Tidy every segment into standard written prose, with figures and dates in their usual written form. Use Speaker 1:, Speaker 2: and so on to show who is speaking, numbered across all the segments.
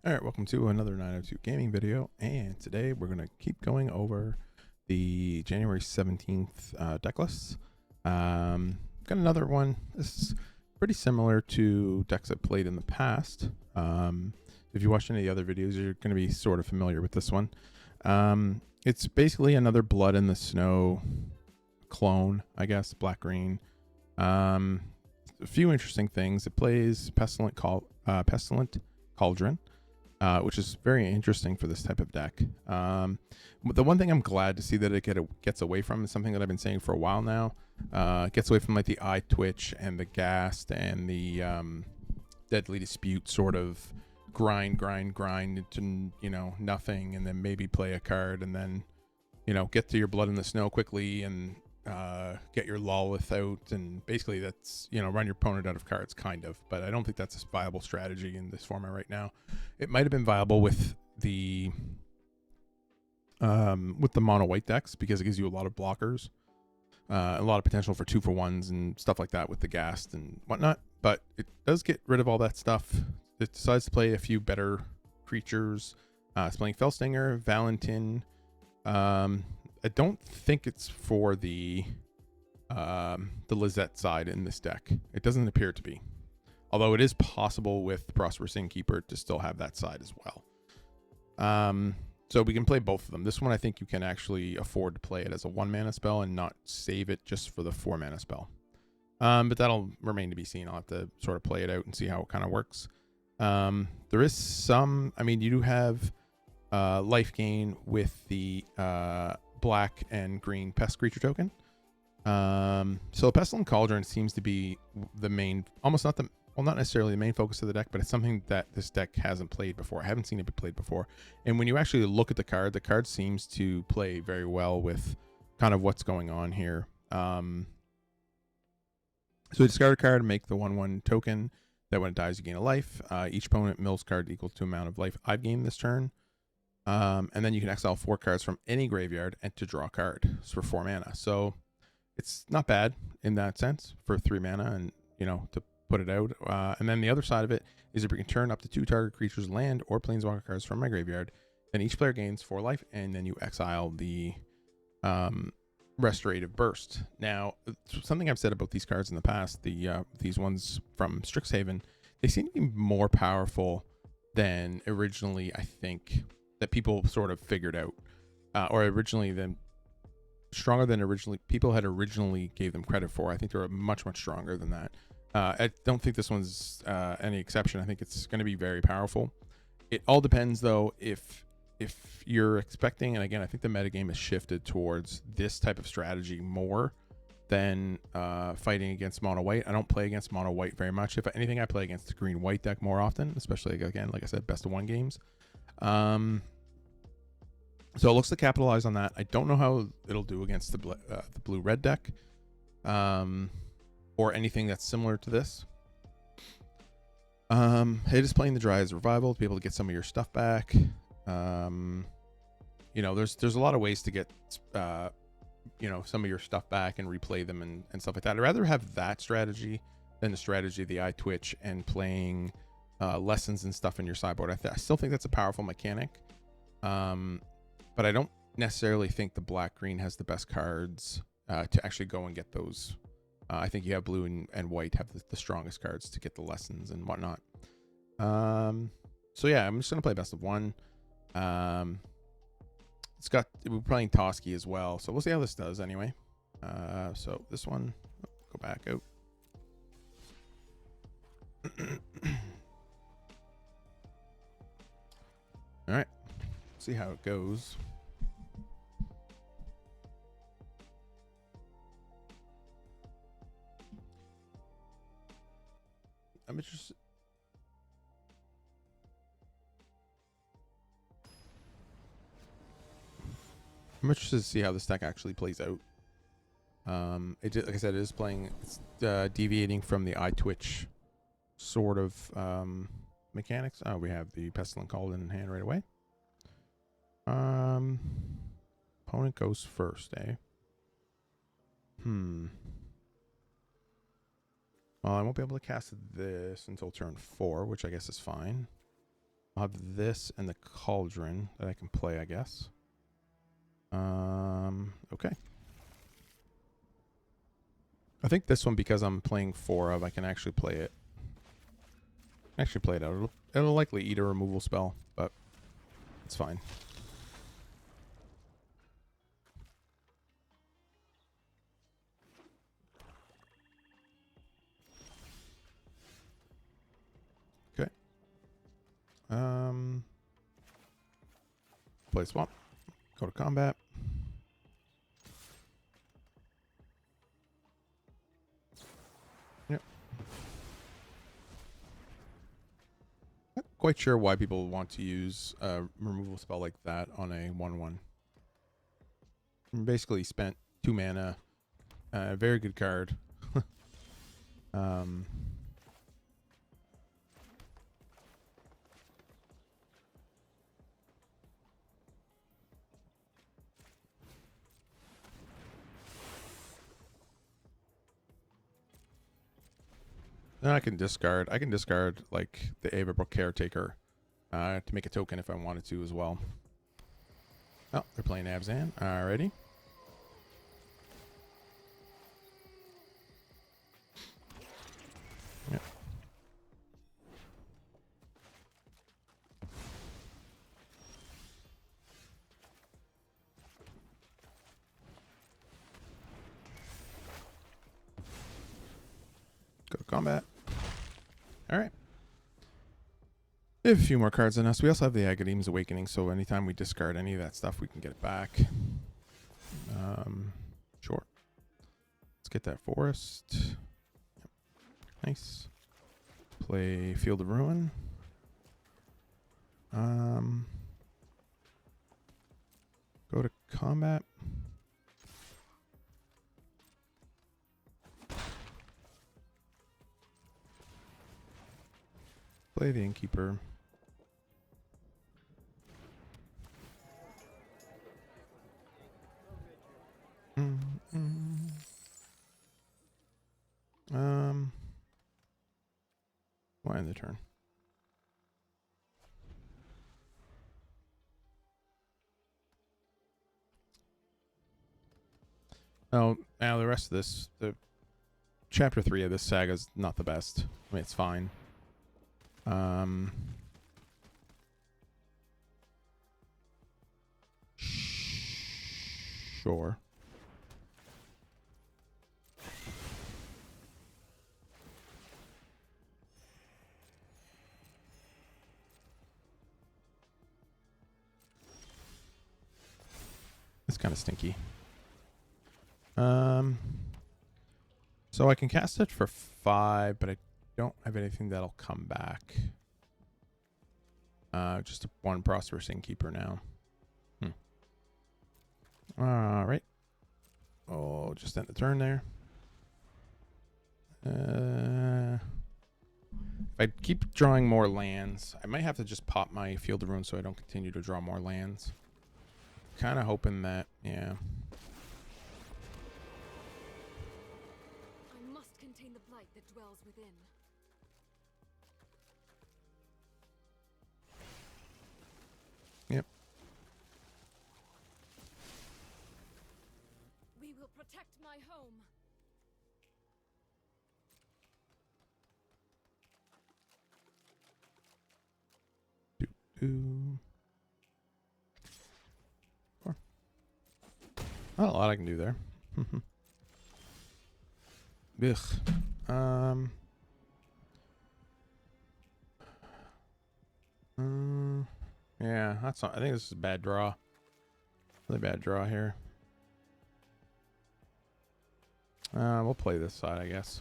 Speaker 1: All right, welcome to another 902 gaming video, and today we're going to keep going over the January 17th deck lists. Got another one. This is pretty similar to decks I've played in the past. If you watched any of the other videos, you're going to be sort of familiar with this one. It's basically another Blood in the Snow clone, I guess, black-green. A few interesting things. It plays Pestilent Cauldron. Which is very interesting for this type of deck. The one thing I'm glad to see that it gets away from is something that I've been saying for a while now. It gets away from like the eye twitch and the ghast and the deadly dispute sort of grind into nothing, and then maybe play a card and then get to your Blood in the Snow quickly and get your Lolith out, and basically that's run your opponent out of cards, kind of. But I don't think that's a viable strategy in this format right now. It might have been viable with the mono white decks because it gives you a lot of blockers, a lot of potential for 2-for-1s and stuff like that with the ghast and whatnot. But it does get rid of all that stuff. It decides to play a few better creatures. It's playing Felstinger, Valentin. I don't think it's for the Lizette side in this deck. It doesn't appear to be. Although it is possible with Prosperous Innkeeper to still have that side as well. So we can play both of them. This one I think you can actually afford to play it as a 1-mana spell and not save it just for the 4-mana spell. But that'll remain to be seen. I'll have to sort of play it out and see how it kind of works. There is some, you do have life gain with the black and green pest creature token. So Pestilent Cauldron seems to be the main, not necessarily the main focus of the deck, but it's something that this deck hasn't played before. I haven't seen it be played before. And when you actually look at the card seems to play very well with kind of what's going on here. So discard a card and make the 1/1 token that when it dies you gain a life. Each opponent mills card equal to amount of life I've gained this turn. And then you can exile 4 cards from any graveyard and to draw a card. It's for 4 mana. So it's not bad in that sense for 3 mana and, to put it out. And then the other side of it is if you can turn up to 2 target creatures, land, or planeswalker cards from my graveyard, then each player gains 4 life, and then you exile the Restorative Burst. Now, something I've said about these cards in the past, these ones from Strixhaven, they seem to be more powerful than originally, I think, that people sort of figured out, or originally stronger than people had originally gave them credit for. I think they're much stronger than that. I don't think this one's any exception. I think it's going to be very powerful. It all depends, though, if you're expecting, and again, I think the metagame has shifted towards this type of strategy more than fighting against mono white. I don't play against mono white very much. If anything, I play against the green white deck more often, especially, again, like I said, best of 1 games. So it looks to capitalize on that. I don't know how it'll do against the blue red deck, or anything that's similar to this. It is playing the Dryad's Revival to be able to get some of your stuff back. There's a lot of ways to get some of your stuff back and replay them and stuff like that. I'd rather have that strategy than the strategy of the eye twitch and playing lessons and stuff in your sideboard. I still think that's a powerful mechanic, but I don't necessarily think the black-green has the best cards to actually go and get those. I think you have blue and white have the strongest cards to get the lessons and whatnot. So yeah, I'm just gonna play best of 1. We're playing Toski as well, so we'll see how this does anyway. So this one, go back out. All right, see how it goes. I'm interested. I'm interested to see how this deck actually plays out. Like I said, it is playing. It's deviating from the eye twitch sort of mechanics. Oh, we have the Pestilent Cauldron in hand right away. Opponent goes first, eh? Well, I won't be able to cast this until turn 4, which I guess is fine. I'll have this and the Cauldron that I can play, I guess. Okay. I think this one, because I'm playing 4 of, I can actually play it. Actually play it out. It'll likely eat a removal spell, but it's fine. Okay. Play swap. Go to combat. Yep. Not quite sure why people want to use a removal spell like that on a 1/1. Basically spent 2 mana. Very good card. Then I can discard. I can discard like the Avabrook Caretaker to make a token if I wanted to as well. Oh, they're playing Abzan. Alrighty. Yep. Go to combat. Alright. We have a few more cards than us. We also have the Agadeem's Awakening, so anytime we discard any of that stuff, we can get it back. Sure. Let's get that Forest. Yep. Nice. Play Field of Ruin. Go to combat. Play the Innkeeper. We'll end the turn. Oh, now the rest of this, the chapter 3 of this saga is not the best. I mean, it's fine. Sure. It's kind of stinky. So I can cast it for 5, but I don't have anything that'll come back. Just a 1 Prosperous Innkeeper now. Alright. Oh, just end the turn there. If I keep drawing more lands, I might have to just pop my Field of Ruin so I don't continue to draw more lands. Kind of hoping that, yeah.
Speaker 2: I must contain the blight that dwells within.
Speaker 1: Yep.
Speaker 2: We will protect my home. Four. Not a lot I can do there. Ugh. Yeah, that's not, I think this is a bad draw. Really bad draw here. We'll play this side, I guess.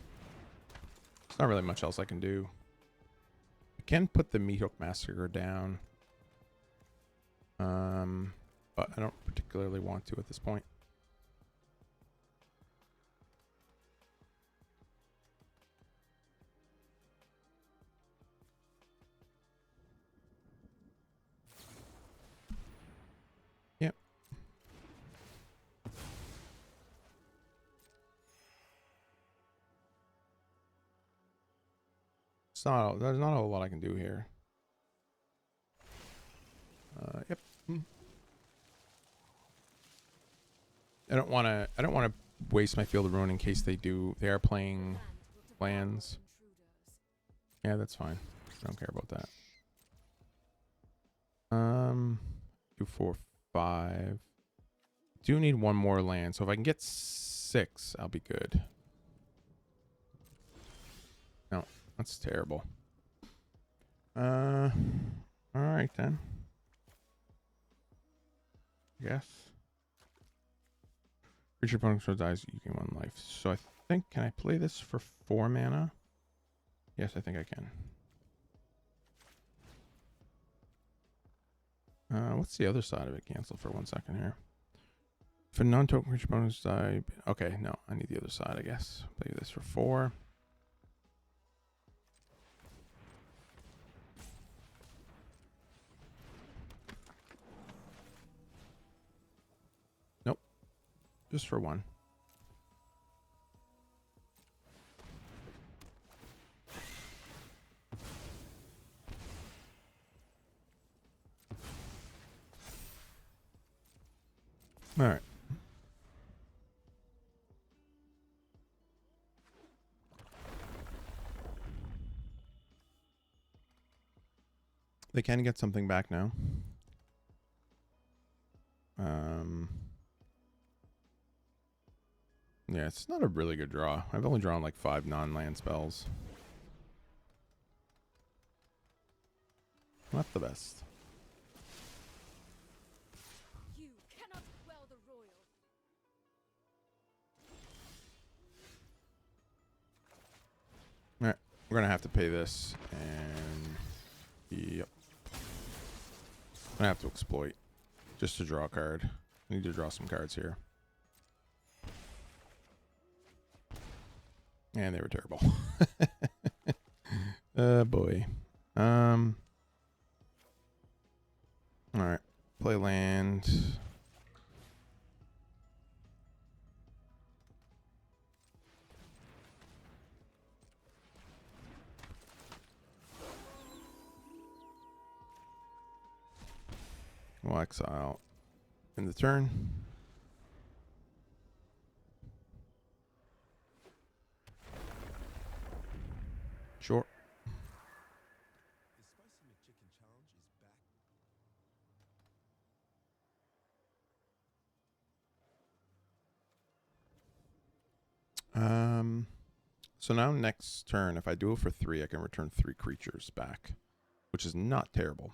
Speaker 2: There's not really much else I can do. I can put the Meathook Massacre down. But I don't particularly want to at this point. Yep. There's not a whole lot I can do here.
Speaker 1: I don't want to waste my Field of Ruin in case they are playing lands. Yeah, that's fine. I don't care about that. 2, 4, 5. Do need one more land, so if I can get 6, I'll be good. No, that's terrible. All right then. Yes. Creature opponent control dies, you gain 1 life. So I think, can I play this for 4 mana? Yes, I think I can. What's the other side of it? Cancel for 1 second here. If a non-token creature opponents die... Okay, no, I need the other side, I guess. Play this for 4. Nope. Just for 1. All right. They can get something back now. Yeah, it's not a really good draw. I've only drawn like 5 non-land spells. Not the best.
Speaker 3: You cannot quell the royal.
Speaker 1: All right, we're gonna have to pay this, and yep, I'm gonna have to exploit just to draw a card. I need to draw some cards here, and they were terrible. Boy. All right, play land. We'll exile in the turn. Sure.
Speaker 4: The Spicy McChicken challenge is back.
Speaker 1: So now next turn, if I do it for 3, I can return 3 creatures back, which is not terrible.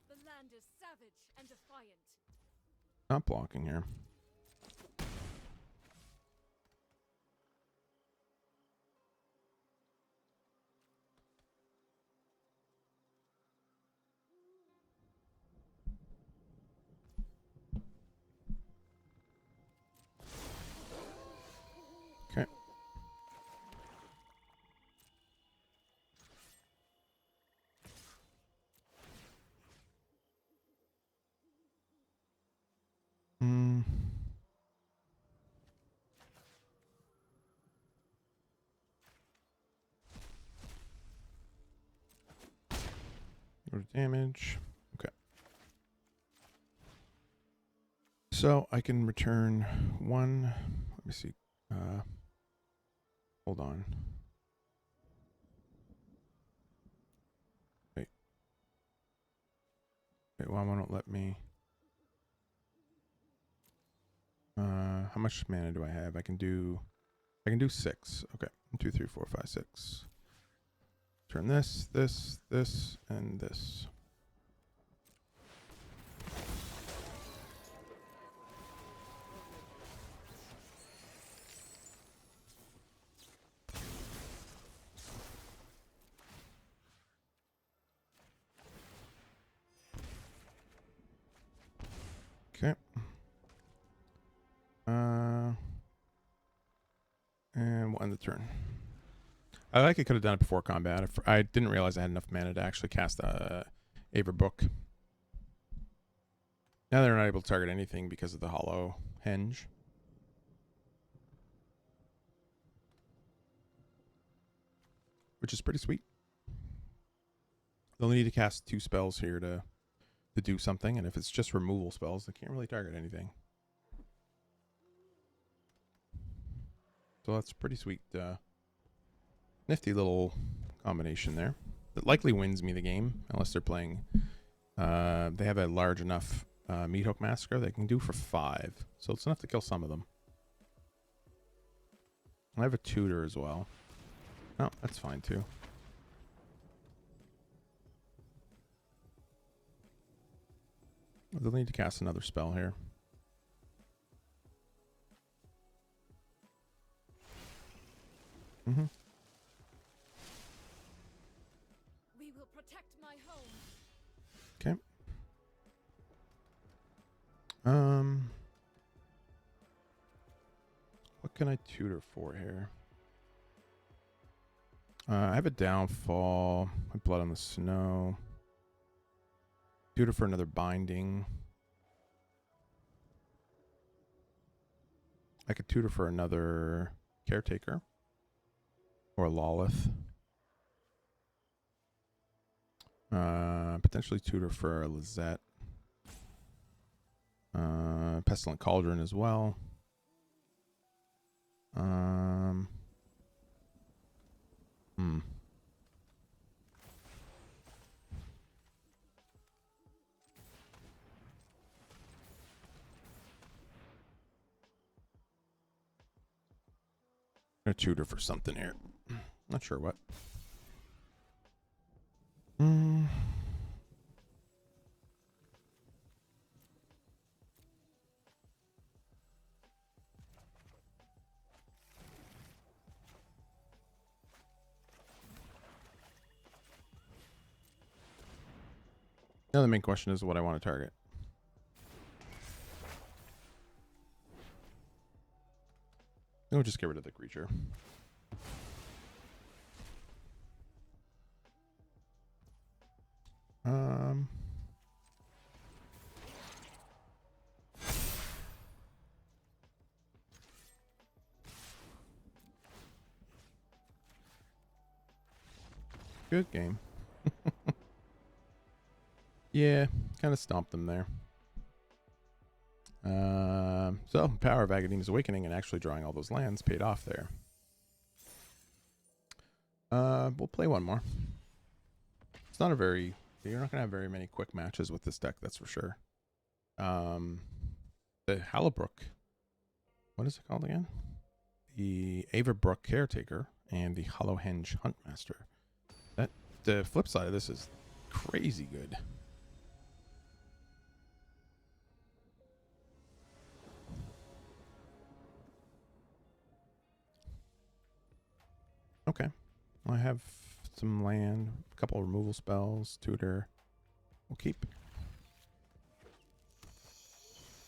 Speaker 3: The land is savage and defiant.
Speaker 1: Not blocking here. Okay. Go to damage. Okay. So I can return 1. Let me see. Hold on. Wait, why won't it let me? How much mana do I have? I can do 6. Okay. 1, 2, 3, 4, 5, 6. Turn this, and this. Okay. And we'll end the turn. I could have done it before combat. I didn't realize I had enough mana to actually cast Aver Book. Now they're not able to target anything because of the hollow henge. Which is pretty sweet. They'll need to cast 2 spells here to do something, and if it's just removal spells, they can't really target anything. So that's pretty sweet. Nifty little combination there. That likely wins me the game, unless they're playing... they have a large enough Meathook Massacre they can do for 5. So it's enough to kill some of them. I have a tutor as well. Oh, that's fine too. They'll need to cast another spell here. Mm-hmm.
Speaker 3: We will protect my home.
Speaker 1: Okay. What can I tutor for here? I have a downfall. My blood on the snow. Tutor for another binding. I could tutor for another caretaker. Or Lawleth. Potentially tutor for a Lizette. Pestilent Cauldron as well. A tutor for something here. Not sure what. Now the main question is what I want to target. We'll just get rid of the creature. Good game. Yeah, kind of stomped them there. So, power of Agadeem's Awakening and actually drawing all those lands paid off there. We'll play one more. It's not a very... You're not going to have very many quick matches with this deck, that's for sure. The Hallowbrook. What is it called again? The Averbrook Caretaker and the Hollowhenge Huntmaster. The flip side of this is crazy good. Okay. I have some land, a couple of removal spells, tutor. We'll keep.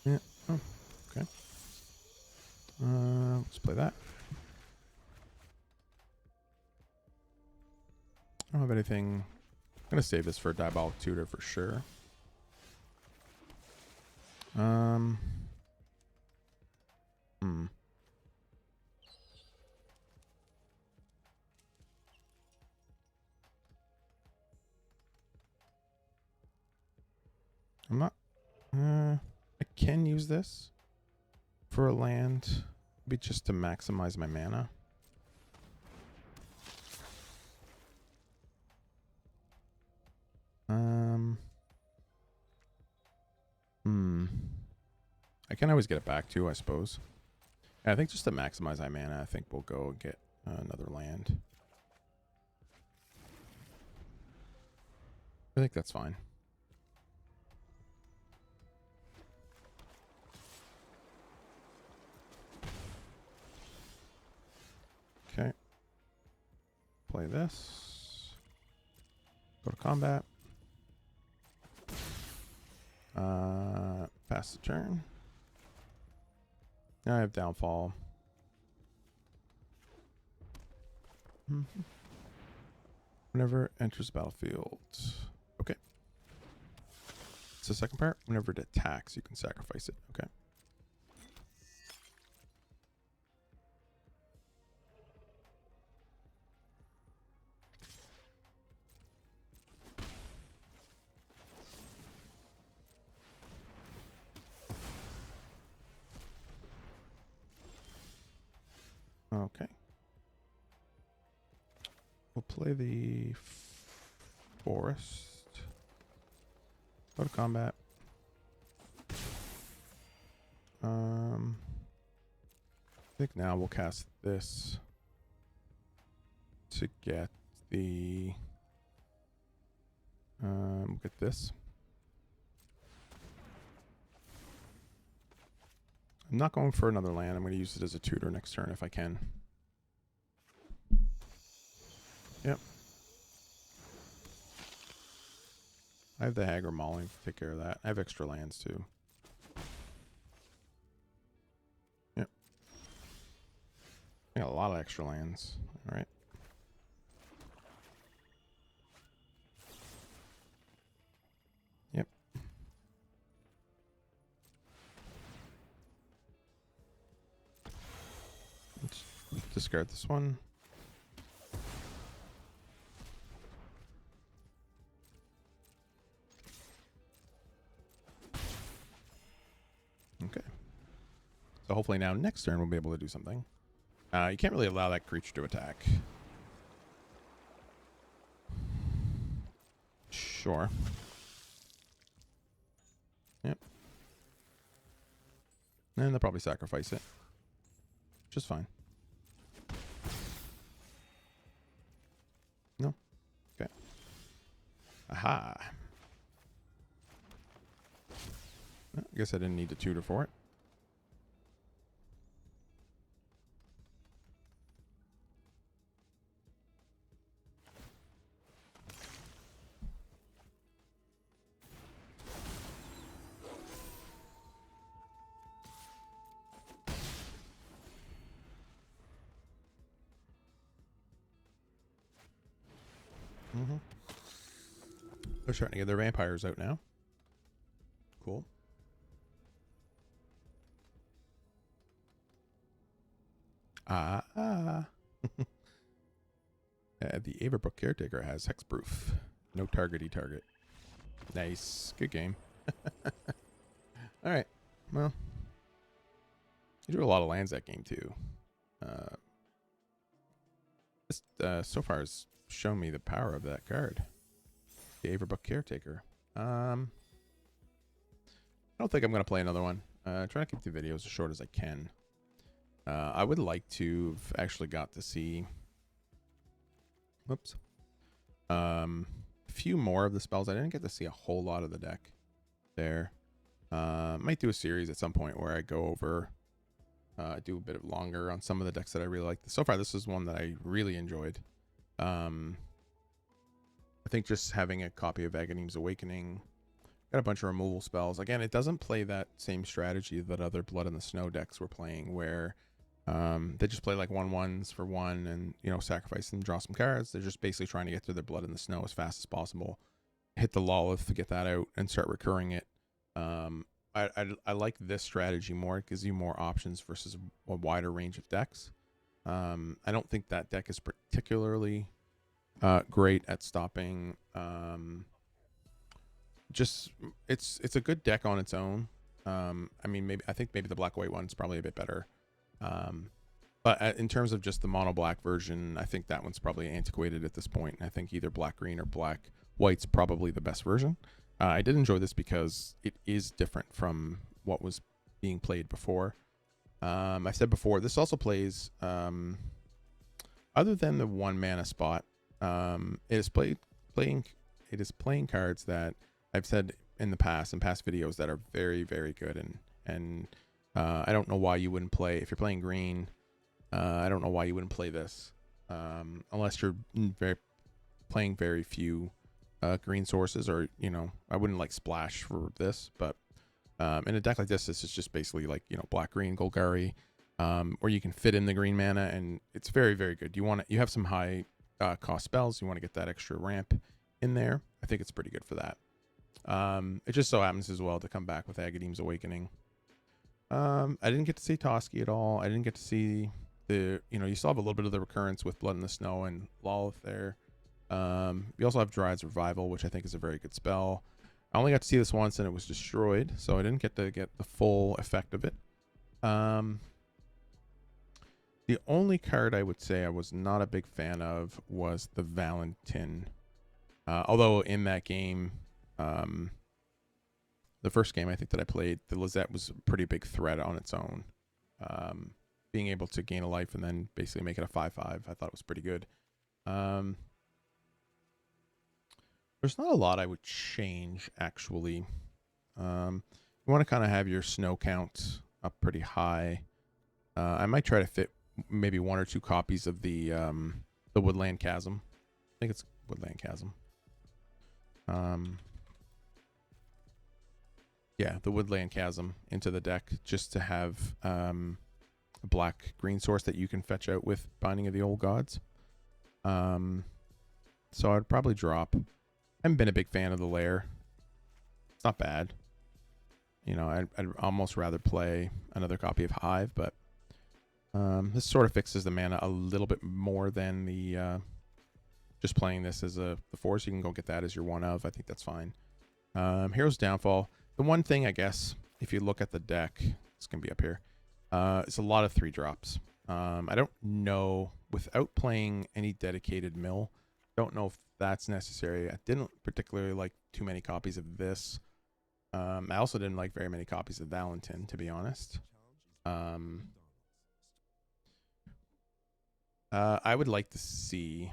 Speaker 1: Yeah. Oh, okay. Let's play that. I don't have anything. I'm going to save this for a Diabolic Tutor for sure. I'm not... I can use this for a land. Maybe just to maximize my mana. I can always get it back too, I suppose. Yeah, I think just to maximize my mana, I think we'll go and get another land. I think that's fine. Okay. Play this. Go to combat. Pass the turn. Now I have downfall. Whenever it enters the battlefield. Okay. It's the second part. Whenever it attacks, you can sacrifice it. Okay. Okay. We'll play the forest. Go to combat. I think now we'll cast this to get the get this. I'm not going for another land. I'm going to use it as a tutor next turn if I can. Yep. I have the Hagar Mauling to take care of that. I have extra lands too. Yep. I got a lot of extra lands. All right. Yep. Let's discard this one. Okay. So hopefully now next turn we'll be able to do something. You can't really allow that creature to attack. Sure. Yep. And they'll probably sacrifice it. Which is fine. No? Okay. Aha. I guess I didn't need to tutor for it. They're starting to get their vampires out now. Cool. The Averbrook Caretaker has hexproof. No targety target. Nice. Good game. Alright. Well. You drew a lot of lands that game too. This so far has shown me the power of that card. The Averbrook Caretaker. I don't think I'm going to play another one. Trying to keep the videos as short as I can. I would like to have actually got to see... Whoops. A few more of the spells. I didn't get to see a whole lot of the deck there. Might do a series at some point where I go over... do a bit of longer on some of the decks that I really like. So far, this is one that I really enjoyed. I think just having a copy of Aghanim's Awakening... Got a bunch of removal spells. Again, it doesn't play that same strategy that other Blood in the Snow decks were playing, where they just play like 1/1s for one and, you know, sacrifice and draw some cards. They're just basically trying to get through their Blood in the Snow as fast as possible, hit the Lolith to get that out, and start recurring it. I like this strategy more. It gives you more options versus a wider range of decks. I don't think that deck is particularly great at stopping... just it's a good deck on its own. I mean, I think maybe the black white one's probably a bit better. But in terms of just the mono black version, I think that one's probably antiquated at this point. I think either black green or black white's probably the best version. I did enjoy this because it is different from what was being played before. I said before, this also plays other than the 1 mana spot. It is playing cards that I've said in the past, in past videos, that are very, very good, and I don't know why you wouldn't play, if you're playing green, I don't know why you wouldn't play this, unless you're playing very few green sources, or, you know, I wouldn't like splash for this, but in a deck like this is just basically like, you know, black green Golgari, where you can fit in the green mana, and it's very, very good. You have some high cost spells, you want to get that extra ramp in there. I think it's pretty good for that. It just so happens as well to come back with Agadeem's Awakening. I didn't get to see Toski at all. I didn't get to see the, you still have a little bit of the recurrence with Blood in the Snow and Lolith there. You also have Dryad's Revival, which I think is a very good spell. I only got to see this once and it was destroyed, so I didn't get to get the full effect of it. The only card I would say I was not a big fan of was the Valentin. Although in that game, the first game I think that I played, the Lizette was a pretty big threat on its own. Being able to gain a life and then basically make it a 5/5, I thought it was pretty good. There's not a lot I would change, actually. You want to kind of have your snow count up pretty high. I might try to fit maybe 1 or 2 copies of the Woodland Chasm. I think it's Woodland Chasm. Yeah, the Woodland Chasm into the deck just to have a black-green source that you can fetch out with Binding of the Old Gods. So I'd probably drop. I haven't been a big fan of the Lair. It's not bad. I'd almost rather play another copy of Hive, but this sort of fixes the mana a little bit more than the just playing this as the force. You can go get that as your one of. I think that's fine. Hero's Downfall. The one thing, I guess, if you look at the deck, it's going to be up here. It's a lot of 3-drops. I don't know, without playing any dedicated mill, don't know if that's necessary. I didn't particularly like too many copies of this. I also didn't like very many copies of Valentin, to be honest. I would like to see,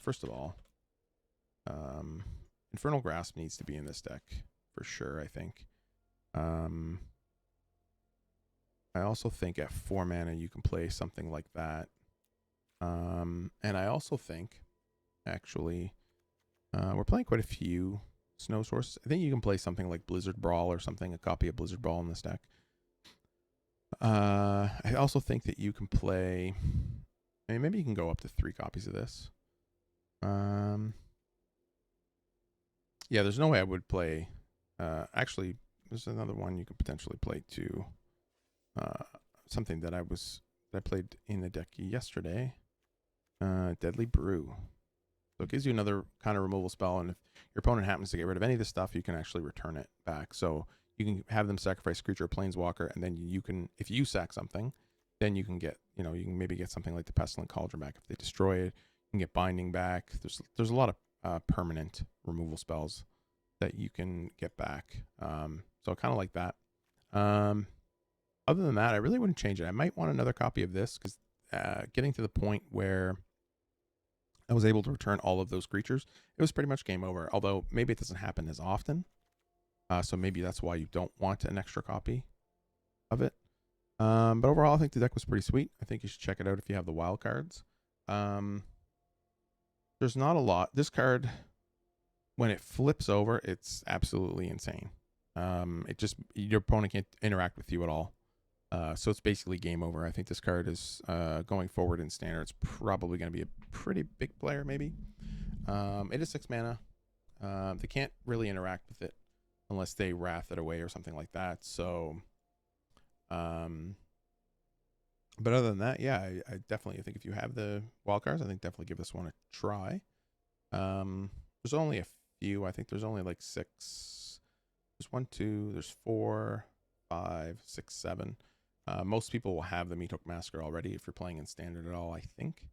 Speaker 1: first of all, Infernal Grasp needs to be in this deck for sure, I think. I also think at 4 mana you can play something like that. And I also think, actually, we're playing quite a few snow sources. I think you can play something like Blizzard Brawl or something, a copy of Blizzard Brawl in this deck. I also think that you can play, maybe you can go up to 3 copies of this. Yeah, there's no way I would play. Actually, there's another one you could potentially play too. Something that I played in the deck yesterday. Deadly Brew. So it gives you another kind of removal spell, and if your opponent happens to get rid of any of this stuff, you can actually return it back. So you can have them sacrifice creature or planeswalker, and then you can, if you sack something, then you can get, you can maybe get something like the Pestilent Cauldron back if they destroy it. You can get Binding back. There's a lot of permanent removal spells that you can get back. So kind of like that. Other than that, I really wouldn't change it. I might want another copy of this because getting to the point where I was able to return all of those creatures, it was pretty much game over. Although maybe it doesn't happen as often. So maybe that's why you don't want an extra copy of it. But overall, I think the deck was pretty sweet. I think you should check it out if you have the wild cards. There's not a lot. This card, when it flips over, it's absolutely insane. Your opponent can't interact with you at all. So it's basically game over. I think this card is going forward in standard. It's probably going to be a pretty big player, maybe. It is 6 mana. They can't really interact with it unless they wrath it away or something like that. So, but other than that, yeah, I definitely think if you have the wild cards, I think definitely give this one a try. There's only a few. I think there's only like 6. There's 1, 2. There's 4, 5, 6, 7. Most people will have the Meathook Massacre already if you're playing in standard at all, I think.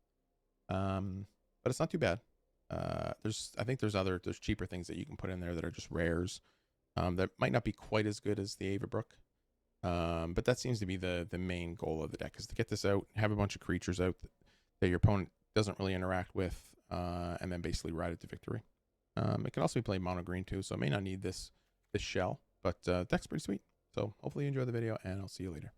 Speaker 1: But it's not too bad. I think there's cheaper things that you can put in there that are just rares. That might not be quite as good as the Avabrook. But that seems to be the main goal of the deck, is to get this out, have a bunch of creatures out that your opponent doesn't really interact with, and then basically ride it to victory. It can also be played mono green too, so it may not need this shell, but deck's pretty sweet. So hopefully you enjoy the video, and I'll see you later.